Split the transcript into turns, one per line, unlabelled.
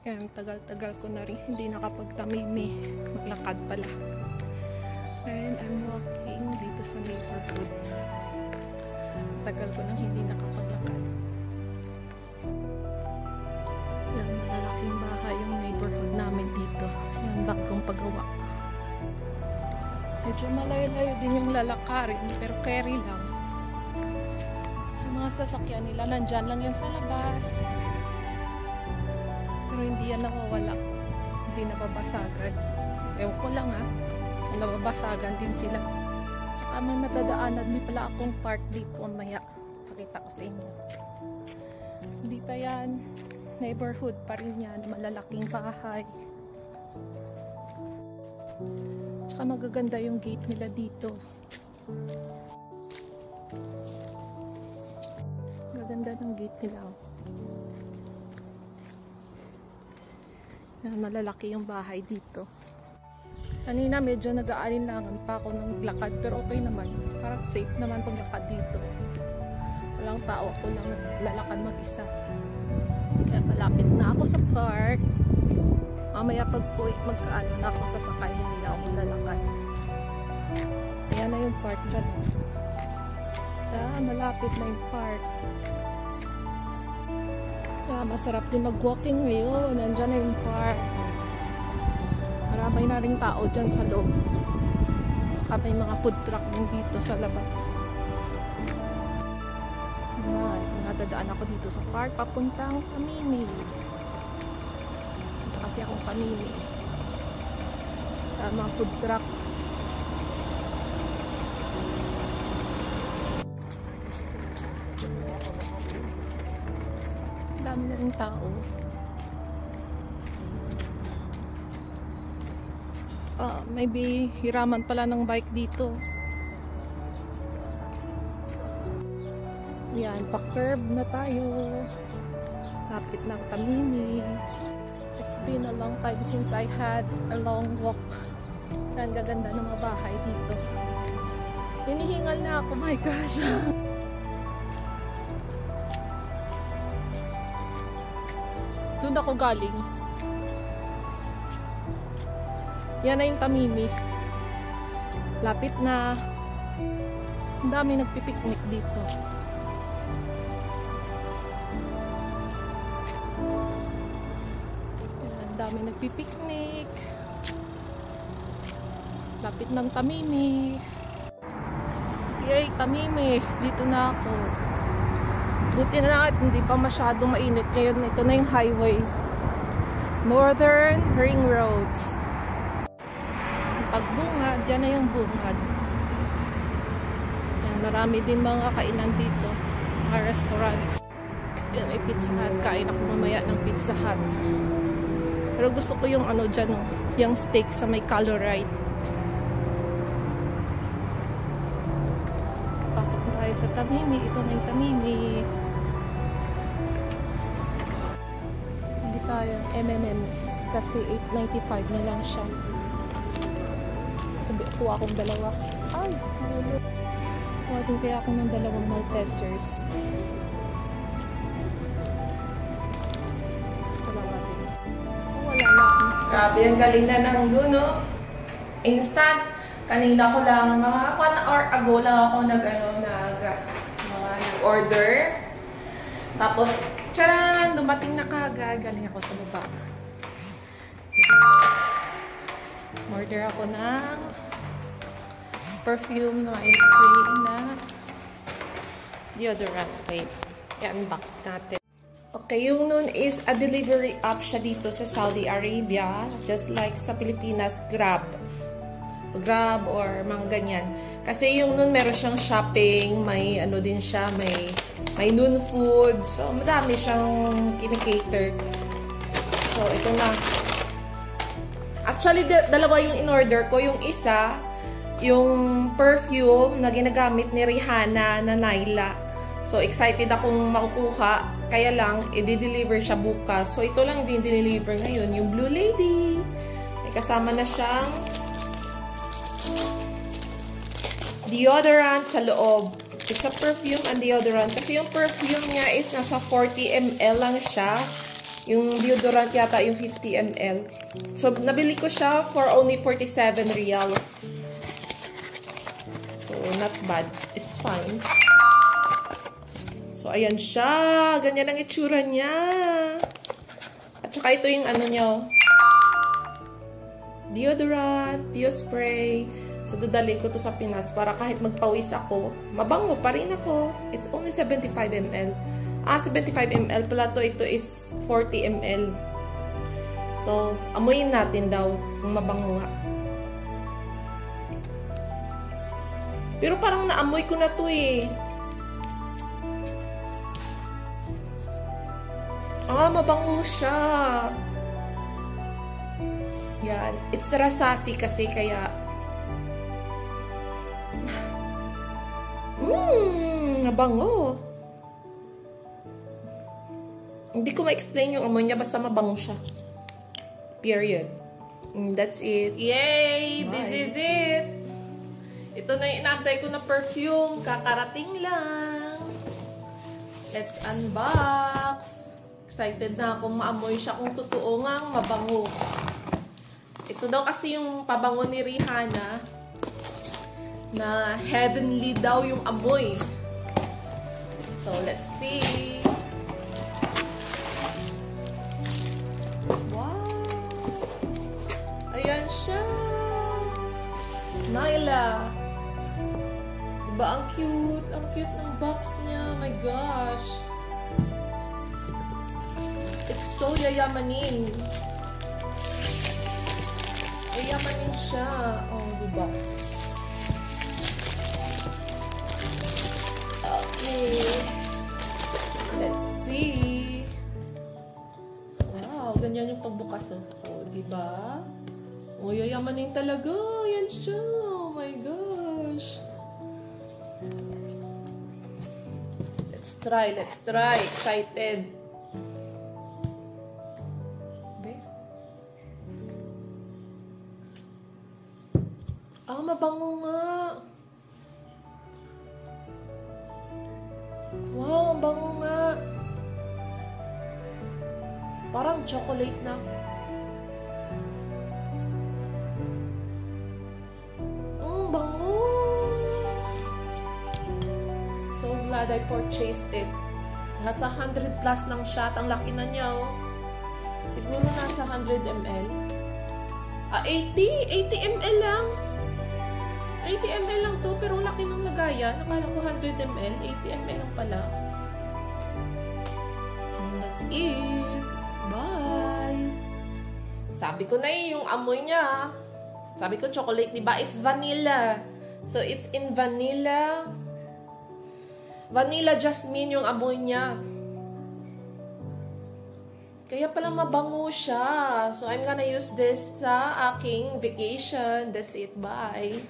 Kaya tagal-tagal ko na rin hindi nakapagtamimi. Maglakad pala. And I'm walking dito sa neighborhood. Tagal ko nang hindi nakapaglakad. Yan, malalaking bahay yung neighborhood namin dito. Yan, bagong pagawa. Medyo malayo-layo din yung lalakarin, pero carry lang. Ang mga sasakyan nila, nandyan lang yan sa labas. Pero hindi yan nawawala. Hindi nababasagan. Ewan ko lang ha. Nababasagan din sila. Tsaka may matadaanan din pala akong park dito mamaya. Pakita ko sa inyo. Hindi pa yan. Neighborhood pa rin yan. Malalaking bahay. Tsaka magaganda yung gate nila dito. Magaganda ng gate nila. Yan, malalaki yung bahay dito. Kanina medyo nag-aalinlangan pa ako ng lakad, pero okay naman. Parang safe naman paglakad dito. Walang tao, ako lang naglalakad mag-isa. Kaya malapit na ako sa park. Mamaya pag magkaano na ako sasakay, hindi na ako maglalakad. Ayan na yung park dyan. Malapit na yung park. Kaya masarap din mag-walking ngayon. Nandyan na yung park. Maramay na rin tao dyan sa loob. Saka may mga food truck din dito sa labas. Nadadaan ako dito sa park papuntang Pamimi. Ito kasi akong Pamimi. Mga food truck. Dami na rin tao. Maybe hiraman pala ng bike dito. Yan, pa-curb na tayo. Lapit ng Pamimi. It's been a long time since I had a long walk. Ang gaganda ng mga bahay dito. Hinihingal na ako, my gosh. Doon ako galing. Yan na yung Pamimi. Lapit na. Ang dami nagpipiknik dito. Yan, ang dami nagpipiknik. Lapit ng Pamimi. Yay, Pamimi. Dito na ako. Buti na lang at hindi pa masyadong mainit ngayon. Ito na yung highway. Northern Ring Roads. Pagbungad, dyan na yung bungad. Yan, marami din mga kainan dito. Mga restaurants. Yan, may Pizza Hut. Kain ako mamaya ng Pizza Hut. Pero gusto ko yung ano dyan, yung steak sa may colorite. Pasok tayo sa Pamimi. Ito na yung Pamimi. Hindi tayo M&M's kasi $8.95 na lang siya. Sabi, kuha akong dalawa. Ay, kuha din kaya ako ng dalawang Maltesers. Dalawa din. Wala na. Grabe, ang galing na ng Luno. Instant. Kanina ko lang, mga 1 hour ago lang ako nag-order. Tapos, tcharan! Dumating na kagad. Galing ako sa baba. Order ako ng perfume na may free na deodorant. Wait, i-unbox natin. Okay, yung nun is a delivery app siya dito sa Saudi Arabia. Just like sa Pilipinas, Grab. Grab or mga ganyan. Kasi yung nun meron siyang shopping, may ano din siya, may noon food. So, madami siyang kinikater. So, ito na. Actually, dalawa yung in-order ko. Yung isa, yung perfume na ginagamit ni Rihanna na Naila. So, excited akong makukuha. Kaya lang, i-deliver siya bukas. So, ito lang yung deliver ngayon. Yung Blue Lady. May kasama na siyang deodorant sa loob. It's a perfume and deodorant. Kasi yung perfume niya is nasa 40 ml lang siya. Yung deodorant yata yung 50 ml. So, nabili ko siya for only 47 reals. So, not bad. It's fine. So, ayan siya. Ganyan ang itsura niya. At saka ito yung ano niya. Deodorant, Deospray. So, dadalhin ko to sa Pinas para kahit magpawis ako, mabango pa rin ako. It's only 75 ml. 75 ml pala to. Ito is 40 ml. So, amuyin natin daw kung mabango nga. Pero parang naamoy ko na to eh. Mabango siya. Yan. It's rasasi kasi kaya mabango. Hindi ko ma-explain yung amoy niya, basta mabango siya. Period. That's it. Yay! Bye. This is it! Ito na yung inaantay ko na perfume. Kakarating lang. Let's unbox. Excited na akong maamoy siya kung totoo ngang mabango. Ito daw kasi yung pabango ni Rihanna na heavenly daw yung amoy. So, let's see. Ayan siya. Nyla. Diba ang cute? Ang cute ng box niya. My gosh. It's so yayamanin. Yayamanin siya. Oh, diba? Okay. Let's see. Wow, ganyan yung pagbukas. Oh, diba? Oh, yayamanin talaga. Yan siya. Oh my gosh. Let's try. Let's try. Excited. Be? Mabango nga. Wow, ang bango nga. Parang chocolate na. Bango. So glad I purchased it. Nasa 100 plus lang siya. Ang laki na niya, oh. Siguro nasa 100 ml. 80 ml lang. 80 ml lang to, pero laki ng lagayan. Nakala ko 100 ml. 80 ml lang pala. And that's it. Bye. Sabi ko na yung amoy niya. Sabi ko chocolate, diba? It's vanilla. So, it's in vanilla. Vanilla jasmine yung amoy niya. Kaya pala mabango siya. So, I'm gonna use this sa aking vacation. That's it. Bye.